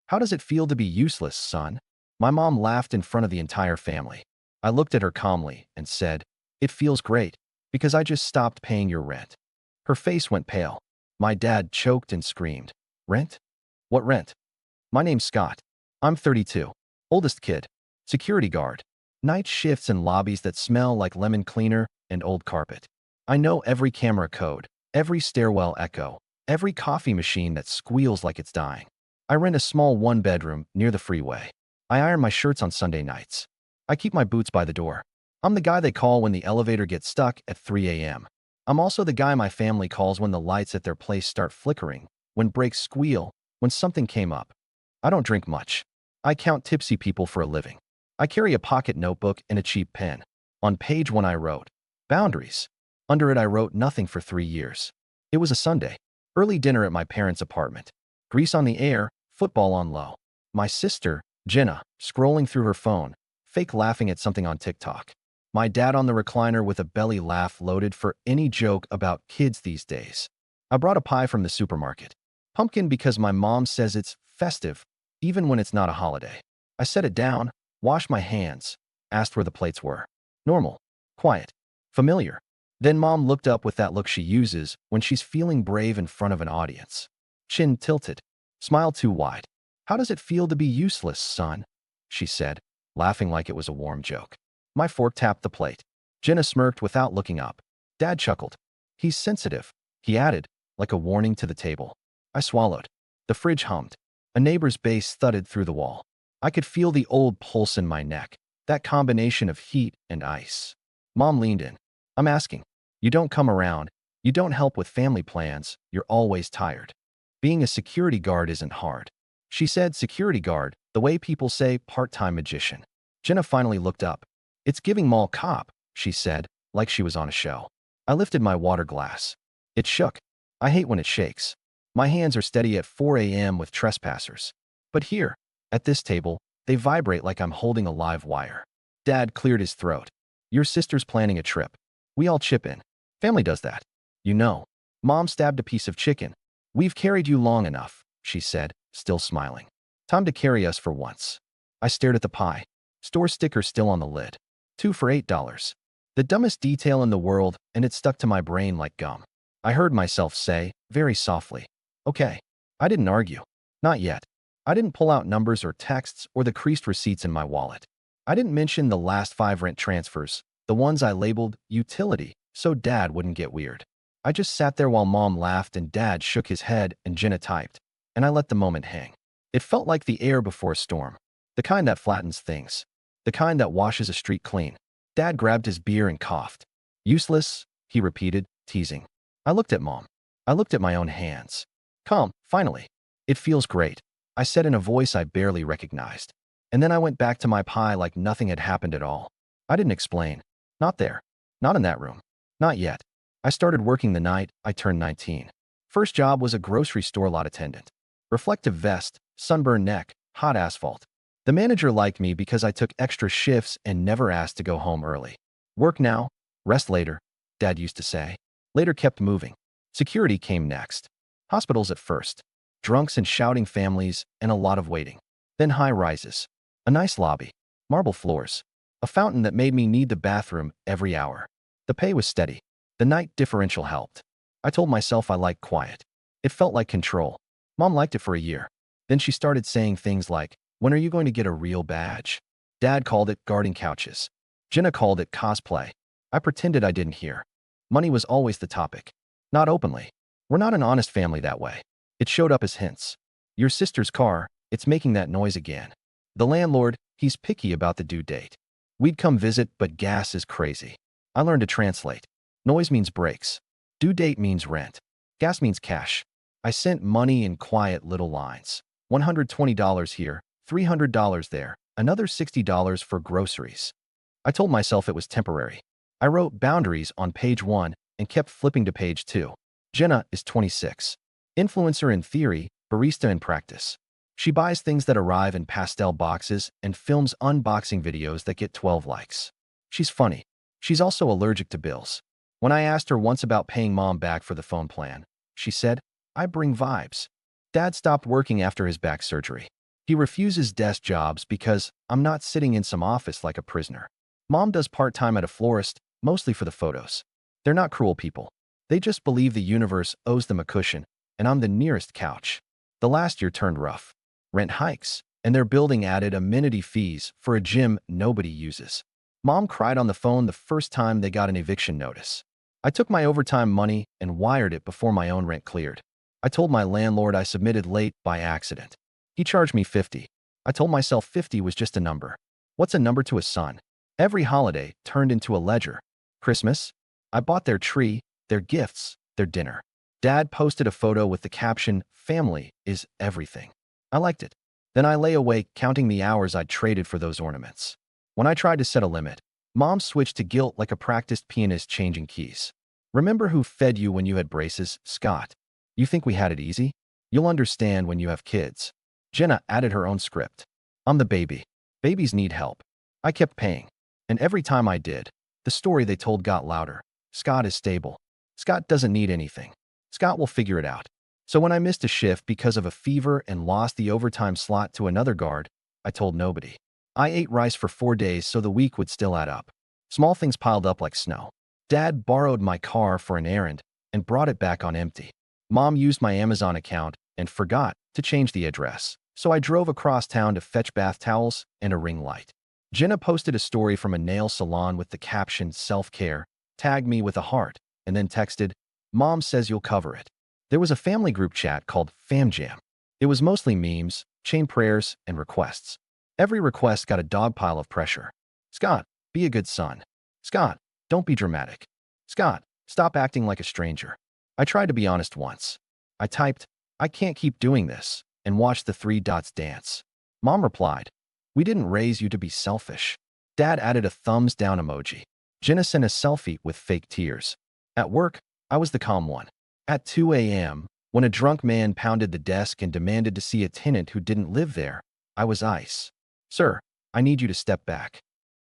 How does it feel to be useless, son? My mom laughed in front of the entire family. I looked at her calmly and said, "It feels great, because I just stopped paying your rent." Her face went pale. My dad choked and screamed, "Rent? What rent?" "My name's Scott. I'm 32. Oldest kid. Security guard. Night shifts in lobbies that smell like lemon cleaner and old carpet. I know every camera code, every stairwell echo, every coffee machine that squeals like it's dying. I rent a small one-bedroom near the freeway. I iron my shirts on Sunday nights. I keep my boots by the door. I'm the guy they call when the elevator gets stuck at 3 a.m. I'm also the guy my family calls when the lights at their place start flickering, when brakes squeal, when something came up. I don't drink much. I count tipsy people for a living. I carry a pocket notebook and a cheap pen. On page 1 I wrote, "Boundaries." Under it I wrote nothing for 3 years. It was a Sunday. Early dinner at my parents' apartment. Grease on the air, football on low. My sister, Jenna, scrolling through her phone, fake laughing at something on TikTok. My dad on the recliner with a belly laugh loaded for any joke about kids these days. I brought a pie from the supermarket. Pumpkin because my mom says it's festive, even when it's not a holiday. I set it down, washed my hands, asked where the plates were. Normal, quiet, familiar. Then mom looked up with that look she uses when she's feeling brave in front of an audience. Chin tilted, smile too wide. "How does it feel to be useless, son?" she said, laughing like it was a warm joke. My fork tapped the plate. Jenna smirked without looking up. Dad chuckled. "He's sensitive," he added, like a warning to the table. I swallowed. The fridge hummed. A neighbor's bass thudded through the wall. I could feel the old pulse in my neck, that combination of heat and ice. Mom leaned in. "I'm asking. You don't come around. You don't help with family plans. You're always tired. Being a security guard isn't hard." She said security guard, the way people say part-time magician. Jenna finally looked up. "It's giving mall cop," she said, like she was on a show. I lifted my water glass. It shook. I hate when it shakes. My hands are steady at 4 a.m. with trespassers. But here, at this table, they vibrate like I'm holding a live wire. Dad cleared his throat. "Your sister's planning a trip. We all chip in. Family does that. You know." Mom stabbed a piece of chicken. "We've carried you long enough," she said, still smiling. "Time to carry us for once." I stared at the pie. Store sticker still on the lid. 2 for $8. The dumbest detail in the world, and it stuck to my brain like gum. I heard myself say, very softly, "Okay." I didn't argue. Not yet. I didn't pull out numbers or texts or the creased receipts in my wallet. I didn't mention the last 5 rent transfers, the ones I labeled utility, so Dad wouldn't get weird. I just sat there while Mom laughed and Dad shook his head and Jenna typed, and I let the moment hang. It felt like the air before a storm, the kind that flattens things, the kind that washes a street clean. Dad grabbed his beer and coughed. "Useless," he repeated, teasing. I looked at Mom. I looked at my own hands. "Calm, finally." "It feels great," I said in a voice I barely recognized. And then I went back to my pie like nothing had happened at all. I didn't explain. Not there. Not in that room. Not yet. I started working the night I turned 19. First job was a grocery store lot attendant. Reflective vest, sunburned neck, hot asphalt. The manager liked me because I took extra shifts and never asked to go home early. "Work now, rest later," Dad used to say. Later kept moving. Security came next. Hospitals at first. Drunks and shouting families and a lot of waiting. Then high rises. A nice lobby. Marble floors. A fountain that made me need the bathroom every hour. The pay was steady. The night differential helped. I told myself I liked quiet. It felt like control. Mom liked it for a year. Then she started saying things like, "When are you going to get a real badge?" Dad called it guarding couches. Jenna called it cosplay. I pretended I didn't hear. Money was always the topic. Not openly. We're not an honest family that way. It showed up as hints. "Your sister's car, it's making that noise again." The landlord, he's picky about the due date. We'd come visit, but gas is crazy. I learned to translate. Noise means brakes. Due date means rent. Gas means cash. I sent money in quiet little lines. $120 here, $300 there, another $60 for groceries. I told myself it was temporary. I wrote boundaries on page 1 and kept flipping to page 2. Jenna is 26. Influencer in theory, barista in practice. She buys things that arrive in pastel boxes and films unboxing videos that get 12 likes. She's funny. She's also allergic to bills. When I asked her once about paying Mom back for the phone plan, she said, "I bring vibes." Dad stopped working after his back surgery. He refuses desk jobs because I'm not sitting in some office like a prisoner. Mom does part-time at a florist, mostly for the photos. They're not cruel people. They just believe the universe owes them a cushion, and I'm the nearest couch. The last year turned rough. Rent hikes, and their building added amenity fees for a gym nobody uses. Mom cried on the phone the first time they got an eviction notice. I took my overtime money and wired it before my own rent cleared. I told my landlord I submitted late by accident. He charged me 50. I told myself 50 was just a number. What's a number to a son? Every holiday turned into a ledger. Christmas? I bought their tree, their gifts, their dinner. Dad posted a photo with the caption, "Family is everything." I liked it. Then I lay awake counting the hours I'd traded for those ornaments. When I tried to set a limit, Mom switched to guilt like a practiced pianist changing keys. "Remember who fed you when you had braces, Scott? You think we had it easy? You'll understand when you have kids." Jenna added her own script. "I'm the baby. Babies need help." I kept paying. And every time I did, the story they told got louder. Scott is stable. Scott doesn't need anything. Scott will figure it out. So when I missed a shift because of a fever and lost the overtime slot to another guard, I told nobody. I ate rice for 4 days so the week would still add up. Small things piled up like snow. Dad borrowed my car for an errand and brought it back on empty. Mom used my Amazon account and forgot to change the address, so I drove across town to fetch bath towels and a ring light. Jenna posted a story from a nail salon with the caption "Self-care," tagged me with a heart, and then texted, "Mom says you'll cover it." There was a family group chat called Fam Jam. It was mostly memes, chain prayers, and requests. Every request got a dog pile of pressure. "Scott, be a good son. Scott, don't be dramatic. Scott, stop acting like a stranger." I tried to be honest once. I typed, "I can't keep doing this," and watched the 3 dots dance. Mom replied, "We didn't raise you to be selfish." Dad added a thumbs down emoji. Jenna sent a selfie with fake tears. At work, I was the calm one. At 2 a.m., when a drunk man pounded the desk and demanded to see a tenant who didn't live there, I was ice. "Sir, I need you to step back."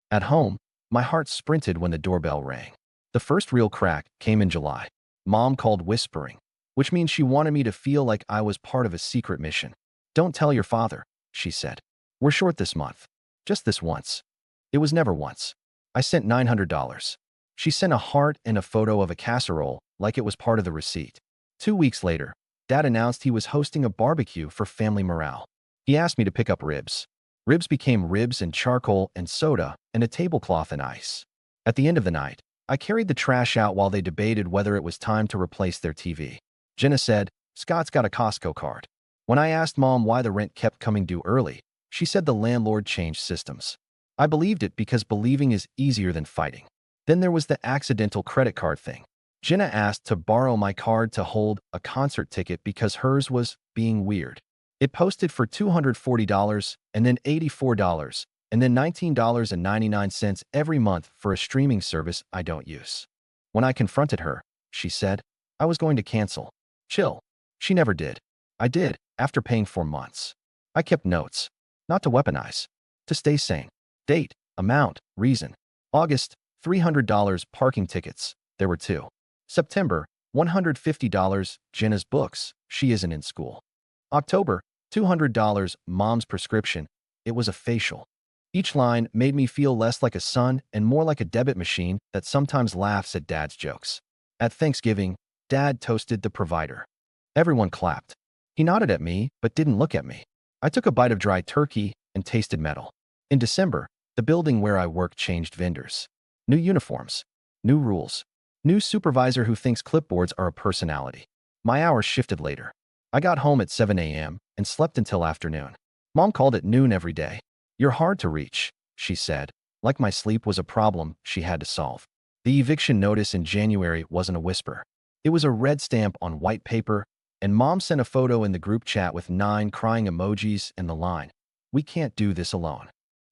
At home, my heart sprinted when the doorbell rang. The first real crack came in July. Mom called whispering, which means she wanted me to feel like I was part of a secret mission. "Don't tell your father," she said. "We're short this month. Just this once." It was never once. I sent $900. She sent a heart and a photo of a casserole like it was part of the receipt. 2 weeks later, Dad announced he was hosting a barbecue for family morale. He asked me to pick up ribs. Ribs became ribs and charcoal and soda and a tablecloth and ice. At the end of the night, I carried the trash out while they debated whether it was time to replace their TV. Jenna said, "Scott's got a Costco card." When I asked Mom why the rent kept coming due early, she said the landlord changed systems. I believed it because believing is easier than fighting. Then there was the accidental credit card thing. Jenna asked to borrow my card to hold a concert ticket because hers was being weird. It posted for $240 and then $84 and then $19.99 every month for a streaming service I don't use. When I confronted her, she said, I was going to cancel. Chill. She never did. I did, after paying for months. I kept notes. Not to weaponize. To stay sane. Date, amount, reason. August, $300 parking tickets. There were 2. September, $150 Jenna's books. She isn't in school. October, $200 Mom's prescription. It was a facial. Each line made me feel less like a son and more like a debit machine that sometimes laughs at Dad's jokes. At Thanksgiving, Dad toasted the provider. Everyone clapped. He nodded at me, but didn't look at me. I took a bite of dry turkey and tasted metal. In December, the building where I work changed vendors. New uniforms. New rules. New supervisor who thinks clipboards are a personality. My hours shifted later. I got home at 7 a.m. and slept until afternoon. Mom called at noon every day. You're hard to reach, she said, like my sleep was a problem she had to solve. The eviction notice in January wasn't a whisper. It was a red stamp on white paper, and Mom sent a photo in the group chat with 9 crying emojis and the line, "We can't do this alone."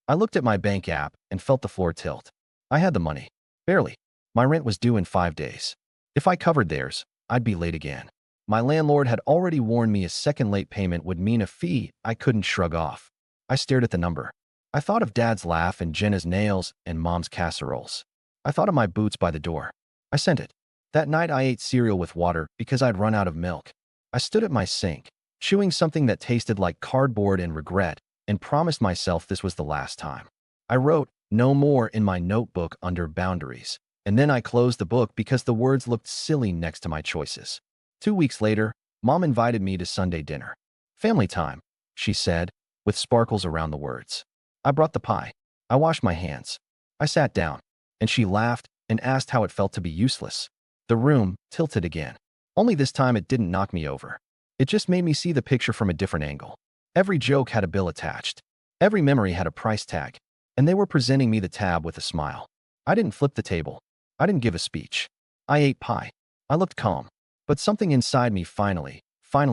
I looked at my bank app and felt the floor tilt. I had the money. Barely. My rent was due in 5 days. If I covered theirs, I'd be late again. My landlord had already warned me a second late payment would mean a fee I couldn't shrug off. I stared at the number. I thought of Dad's laugh and Jenna's nails and Mom's casseroles. I thought of my boots by the door. I sent it. That night I ate cereal with water because I'd run out of milk. I stood at my sink, chewing something that tasted like cardboard and regret, and promised myself this was the last time. I wrote, "No more" in my notebook under boundaries. And then I closed the book because the words looked silly next to my choices. 2 weeks later, Mom invited me to Sunday dinner. "Family time," she said, with sparkles around the words. I brought the pie. I washed my hands. I sat down, and she laughed and asked how it felt to be useless. The room tilted again. Only this time it didn't knock me over. It just made me see the picture from a different angle. Every joke had a bill attached. Every memory had a price tag. And they were presenting me the tab with a smile. I didn't flip the table. I didn't give a speech. I ate pie. I looked calm. But something inside me finally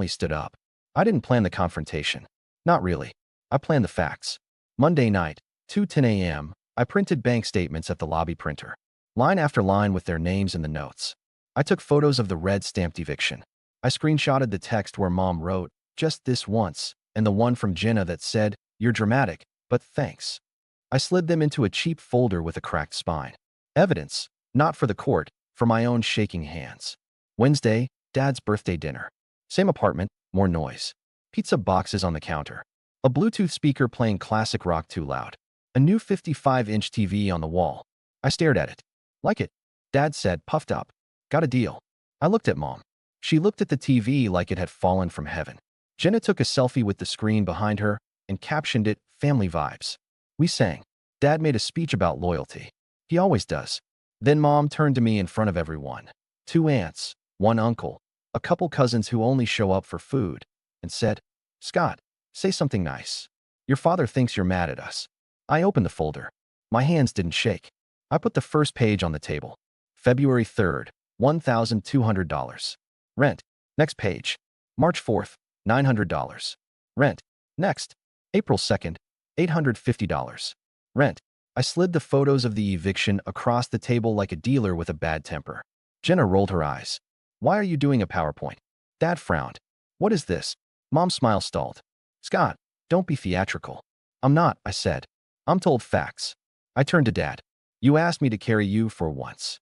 stood up. I didn't plan the confrontation. Not really. I planned the facts. Monday night, 2:10 a.m., I printed bank statements at the lobby printer. Line after line with their names in the notes. I took photos of the red stamped eviction. I screenshotted the text where Mom wrote, "Just this once," and the one from Jenna that said, "You're dramatic, but thanks." I slid them into a cheap folder with a cracked spine. Evidence, not for the court, for my own shaking hands. Wednesday, Dad's birthday dinner. Same apartment, more noise. Pizza boxes on the counter. A Bluetooth speaker playing classic rock too loud. A new 55-inch TV on the wall. I stared at it. "Like it," Dad said, puffed up. "Got a deal." I looked at Mom. She looked at the TV like it had fallen from heaven. Jenna took a selfie with the screen behind her and captioned it, "Family vibes." We sang. Dad made a speech about loyalty. He always does. Then Mom turned to me in front of everyone. 2 aunts, 1 uncle, a couple cousins who only show up for food, and said, "Scott, say something nice. Your father thinks you're mad at us." I opened the folder. My hands didn't shake. I put the first page on the table. February 3rd, $1,200. Rent. Next page. March 4th, $900. Rent. Next. April 2nd, $850. Rent. I slid the photos of the eviction across the table like a dealer with a bad temper. Jenna rolled her eyes. "Why are you doing a PowerPoint?" Dad frowned. "What is this?" Mom's smile stalled. "Scott, don't be theatrical." "I'm not," I said. "I'm told facts." I turned to Dad. "You asked me to carry you for once."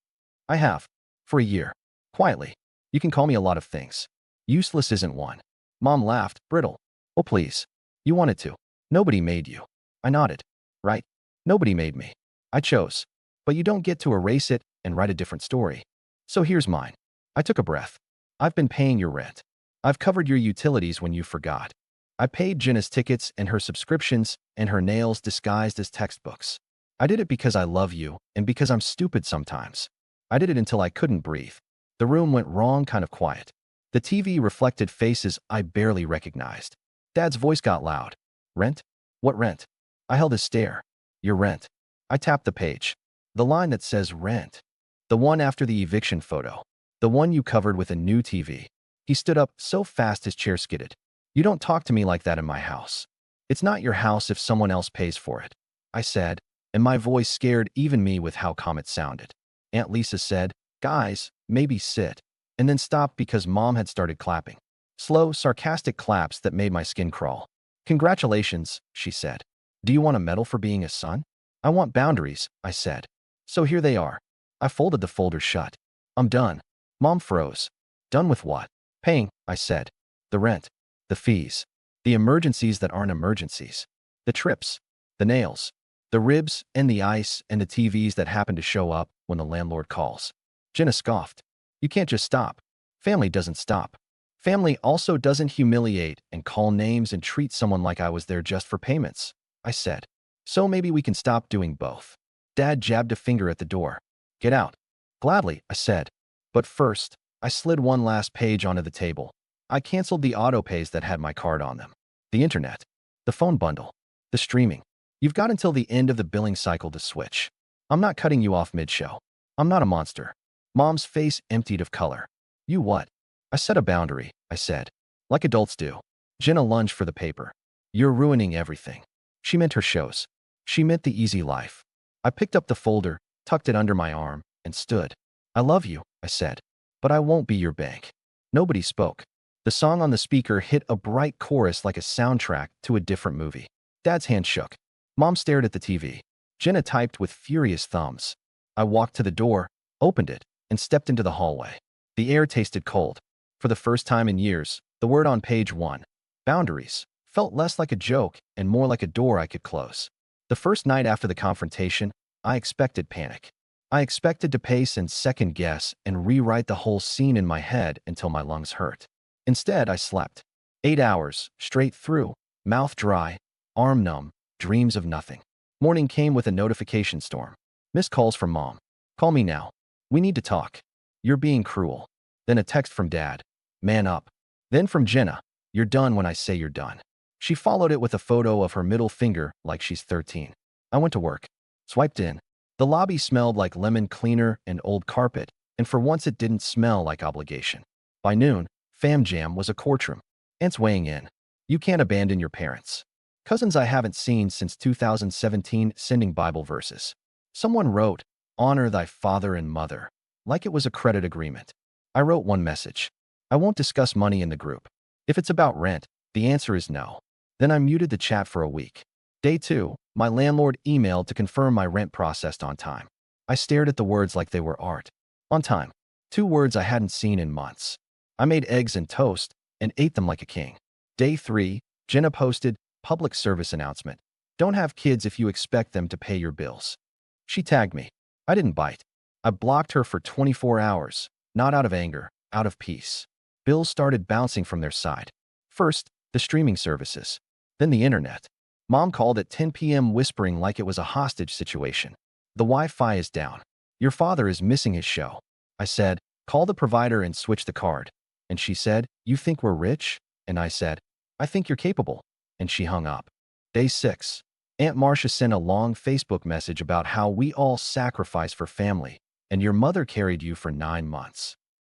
"I have. For a year." Quietly. "You can call me a lot of things. Useless isn't one." Mom laughed, brittle. "Oh, please. You wanted to. Nobody made you." I nodded. "Right. Nobody made me. I chose. But you don't get to erase it and write a different story. So here's mine." I took a breath. "I've been paying your rent. I've covered your utilities when you forgot. I paid Jenna's tickets and her subscriptions and her nails disguised as textbooks. I did it because I love you and because I'm stupid sometimes. I did it until I couldn't breathe." The room went wrong kind of quiet. The TV reflected faces I barely recognized. Dad's voice got loud. "Rent? What rent?" I held his stare. "Your rent." I tapped the page. The line that says rent. The one after the eviction photo. The one you covered with a new TV. He stood up so fast his chair skidded. "You don't talk to me like that in my house. It's not your house if someone else pays for it," I said, and my voice scared even me with how calm it sounded. Aunt Lisa said, "Guys, maybe sit," and then stopped because Mom had started clapping. Slow, sarcastic claps that made my skin crawl. "Congratulations," she said. "Do you want a medal for being a son?" "I want boundaries," I said. "So here they are." I folded the folder shut. "I'm done." Mom froze. "Done with what?" "Paying," I said. "The rent. The fees. The emergencies that aren't emergencies. The trips. The nails. The ribs and the ice and the TVs that happen to show up when the landlord calls." Jenna scoffed. "You can't just stop. Family doesn't stop. Family also doesn't humiliate and call names and treat someone like I was there just for payments," I said. "So maybe we can stop doing both." Dad jabbed a finger at the door. "Get out." "Gladly," I said. But first, I slid one last page onto the table. I canceled the autopays that had my card on them. The internet. The phone bundle. The streaming. You've got until the end of the billing cycle to switch. I'm not cutting you off mid-show. I'm not a monster. Mom's face emptied of color. "You what?" "I set a boundary," I said. "Like adults do." Jenna lunged for the paper. "You're ruining everything." She meant her shows. She meant the easy life. I picked up the folder, tucked it under my arm, and stood. "I love you," I said. "But I won't be your bank." Nobody spoke. The song on the speaker hit a bright chorus like a soundtrack to a different movie. Dad's hand shook. Mom stared at the TV. Jenna typed with furious thumbs. I walked to the door, opened it, and stepped into the hallway. The air tasted cold. For the first time in years, the word on page 1. Boundaries. Felt less like a joke and more like a door I could close. The first night after the confrontation, I expected panic. I expected to pace and second guess and rewrite the whole scene in my head until my lungs hurt. Instead, I slept. 8 hours, straight through, mouth dry, arm numb, dreams of nothing. Morning came with a notification storm. Missed calls from mom. Call me now. We need to talk. You're being cruel. Then a text from dad. Man up. Then from Jenna. You're done when I say you're done. She followed it with a photo of her middle finger like she's 13. I went to work. Swiped in. The lobby smelled like lemon cleaner and old carpet, and for once it didn't smell like obligation. By noon, Fam Jam was a courtroom. Aunts weighing in. You can't abandon your parents. Cousins I haven't seen since 2017 sending Bible verses. Someone wrote, honor thy father and mother, like it was a credit agreement. I wrote one message. I won't discuss money in the group. If it's about rent, the answer is no. Then I muted the chat for a week. Day 2, my landlord emailed to confirm my rent processed on time. I stared at the words like they were art. On time. 2 words I hadn't seen in months. I made eggs and toast and ate them like a king. Day 3, Jenna posted, public service announcement. Don't have kids if you expect them to pay your bills. She tagged me. I didn't bite. I blocked her for 24 hours, not out of anger, out of peace. Bills started bouncing from their side. First, the streaming services. Then the internet. Mom called at 10 p.m. whispering like it was a hostage situation. The Wi-Fi is down. Your father is missing his show. I said, call the provider and switch the card. And she said, you think we're rich? And I said, I think you're capable. And she hung up. Day 6. Aunt Marcia sent a long Facebook message about how we all sacrifice for family, and your mother carried you for 9 months.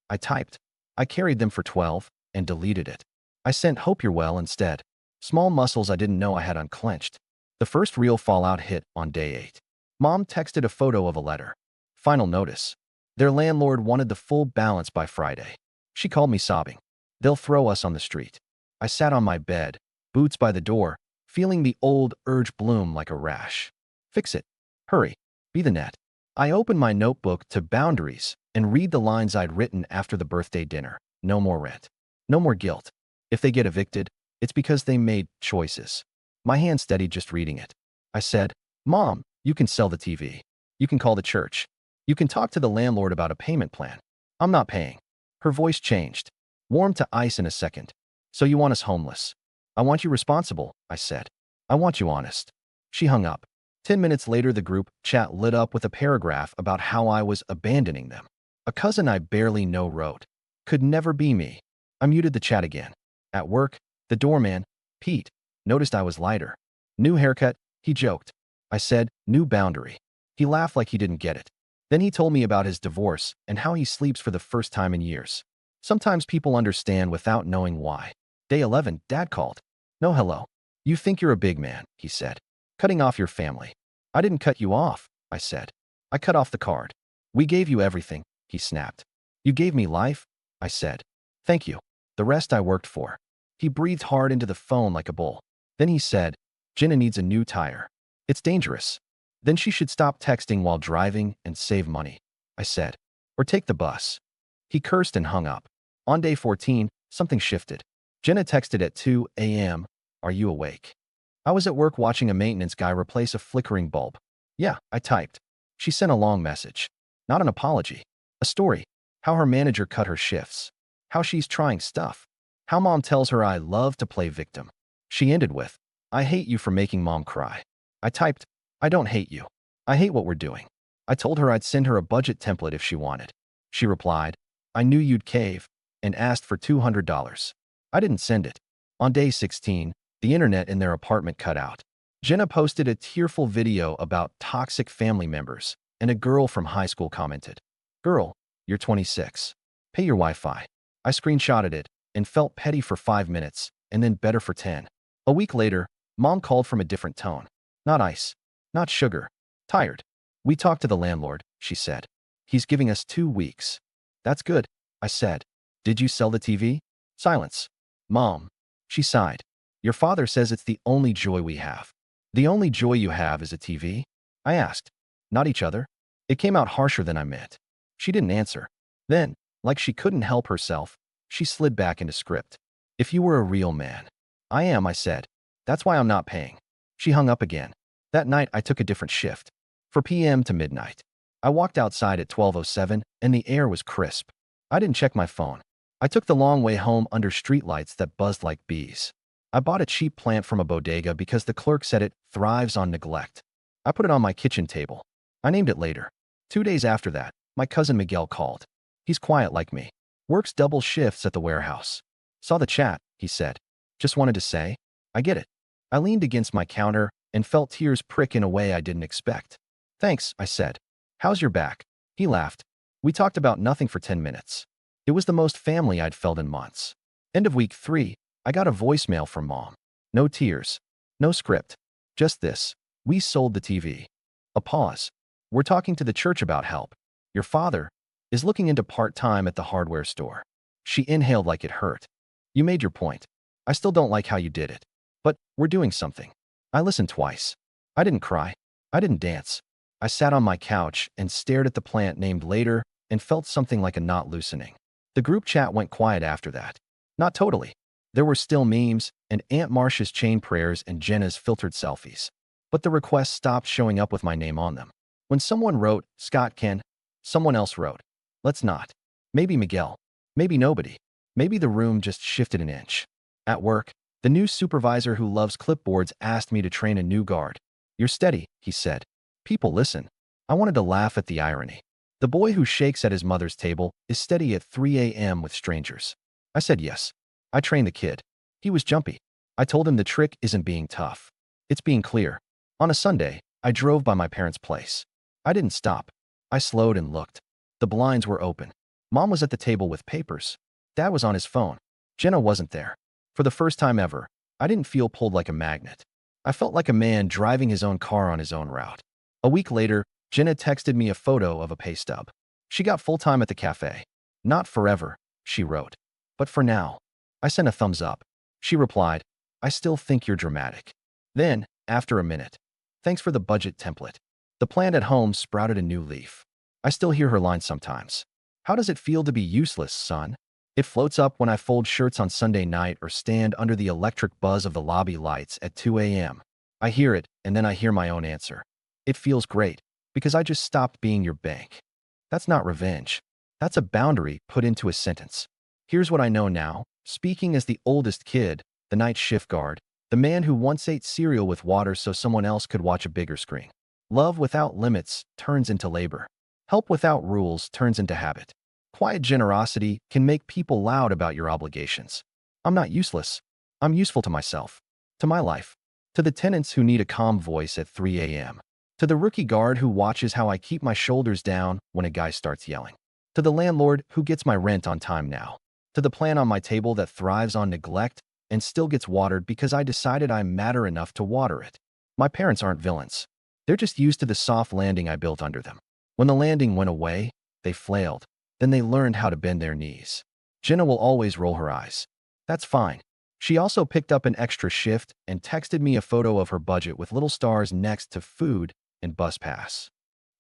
I typed, I carried them for 12, and deleted it. I sent hope you're well instead. Small muscles I didn't know I had unclenched. The first real fallout hit on day 8. Mom texted a photo of a letter. Final notice. Their landlord wanted the full balance by Friday. She called me sobbing. They'll throw us on the street. I sat on my bed, boots by the door, feeling the old urge bloom like a rash. Fix it. Hurry. Be the net. I opened my notebook to boundaries and read the lines I'd written after the birthday dinner. No more rent. No more guilt. If they get evicted, it's because they made choices. My hand steadied just reading it. I said, Mom, you can sell the TV. You can call the church. You can talk to the landlord about a payment plan. I'm not paying. Her voice changed. Warmed to ice in a second. So you want us homeless? I want you responsible, I said. I want you honest. She hung up. 10 minutes later, the group chat lit up with a paragraph about how I was abandoning them. A cousin I barely know wrote, could never be me. I muted the chat again. At work, the doorman, Pete, noticed I was lighter. New haircut, he joked. I said, new boundary. He laughed like he didn't get it. Then he told me about his divorce and how he sleeps for the first time in years. Sometimes people understand without knowing why. Day 11, Dad called. No hello. You think you're a big man, he said. Cutting off your family. I didn't cut you off, I said. I cut off the card. We gave you everything, he snapped. You gave me life, I said. Thank you. The rest I worked for. He breathed hard into the phone like a bull. Then he said, Jenna needs a new tire. It's dangerous. Then she should stop texting while driving and save money, I said. Or take the bus. He cursed and hung up. On day 14, something shifted. Jenna texted at 2 a.m., are you awake? I was at work watching a maintenance guy replace a flickering bulb. Yeah, I typed. She sent a long message. Not an apology. A story. How her manager cut her shifts. How she's trying stuff. How mom tells her I love to play victim. She ended with, I hate you for making mom cry. I typed, I don't hate you. I hate what we're doing. I told her I'd send her a budget template if she wanted. She replied, I knew you'd cave, and asked for $200. I didn't send it. On day 16, the internet in their apartment cut out. Jenna posted a tearful video about toxic family members, and a girl from high school commented, Girl, you're 26. Pay your Wi-Fi. I screenshotted it and felt petty for 5 minutes, and then better for 10. A week later, Mom called from a different tone. Not ice. Not sugar. Tired. We talked to the landlord, she said. He's giving us 2 weeks. That's good, I said. Did you sell the TV? Silence. Mom. She sighed. Your father says it's the only joy we have. The only joy you have is a TV? I asked. Not each other. It came out harsher than I meant. She didn't answer. Then, like she couldn't help herself, she slid back into script. If you were a real man, I am, I said. That's why I'm not paying. She hung up again. That night, I took a different shift. For PM to midnight. I walked outside at 12:07 and the air was crisp. I didn't check my phone. I took the long way home under streetlights that buzzed like bees. I bought a cheap plant from a bodega because the clerk said it thrives on neglect. I put it on my kitchen table. I named it later. 2 days after that, my cousin Miguel called. He's quiet like me. Works double shifts at the warehouse. Saw the chat, he said. Just wanted to say, I get it. I leaned against my counter and felt tears prick in a way I didn't expect. Thanks, I said. How's your back? He laughed. We talked about nothing for 10 minutes. It was the most family I'd felt in months. End of week 3, I got a voicemail from Mom. No tears. No script. Just this. We sold the TV. A pause. We're talking to the church about help. Your father is looking into part-time at the hardware store. She inhaled like it hurt. You made your point. I still don't like how you did it. But we're doing something. I listened twice. I didn't cry. I didn't dance. I sat on my couch and stared at the plant named later and felt something like a knot loosening. The group chat went quiet after that. Not totally. There were still memes and Aunt Marcia's chain prayers and Jenna's filtered selfies. But the requests stopped showing up with my name on them. When someone wrote, Scott can, someone else wrote, let's not. Maybe Miguel. Maybe nobody. Maybe the room just shifted an inch. At work, the new supervisor who loves clipboards asked me to train a new guard. You're steady, he said. People listen. I wanted to laugh at the irony. The boy who shakes at his mother's table is steady at 3 a.m. with strangers. I said yes. I trained the kid. He was jumpy. I told him the trick isn't being tough. It's being clear. On a Sunday, I drove by my parents' place. I didn't stop. I slowed and looked. The blinds were open. Mom was at the table with papers. Dad was on his phone. Jenna wasn't there. For the first time ever, I didn't feel pulled like a magnet. I felt like a man driving his own car on his own route. A week later, Jenna texted me a photo of a pay stub. She got full-time at the cafe. Not forever, she wrote. But for now. I sent a thumbs up. She replied, I still think you're dramatic. Then, after a minute, thanks for the budget template. The plant at home sprouted a new leaf. I still hear her line sometimes. How does it feel to be useless, son? It floats up when I fold shirts on Sunday night or stand under the electric buzz of the lobby lights at 2 a.m. I hear it, and then I hear my own answer. It feels great, because I just stopped being your bank. That's not revenge. That's a boundary put into a sentence. Here's what I know now, speaking as the oldest kid, the night shift guard, the man who once ate cereal with water so someone else could watch a bigger screen. Love without limits turns into labor. Help without rules turns into habit. Quiet generosity can make people loud about your obligations. I'm not useless. I'm useful to myself, to my life, to the tenants who need a calm voice at 3 a.m., to the rookie guard who watches how I keep my shoulders down when a guy starts yelling, to the landlord who gets my rent on time now, to the plant on my table that thrives on neglect and still gets watered because I decided I matter enough to water it. My parents aren't villains. They're just used to the soft landing I built under them. When the landing went away, they flailed. Then they learned how to bend their knees. Jenna will always roll her eyes. That's fine. She also picked up an extra shift and texted me a photo of her budget with little stars next to food and bus pass.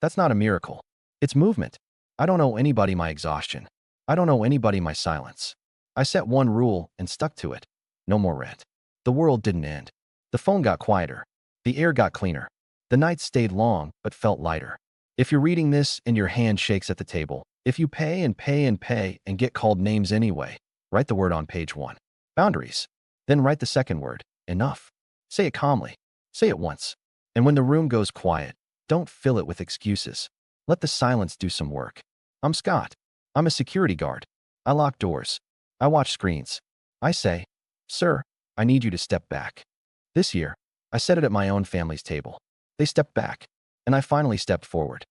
That's not a miracle. It's movement. I don't owe anybody my exhaustion. I don't owe anybody my silence. I set one rule and stuck to it. No more rent. The world didn't end. The phone got quieter. The air got cleaner. The nights stayed long but felt lighter. If you're reading this and your hand shakes at the table, if you pay and pay and pay and get called names anyway, write the word on page 1. Boundaries. Then write the second word, enough. Say it calmly. Say it once. And when the room goes quiet, don't fill it with excuses. Let the silence do some work. I'm Scott. I'm a security guard. I lock doors. I watch screens. I say, sir, I need you to step back. This year, I said it at my own family's table. They stepped back, and I finally stepped forward.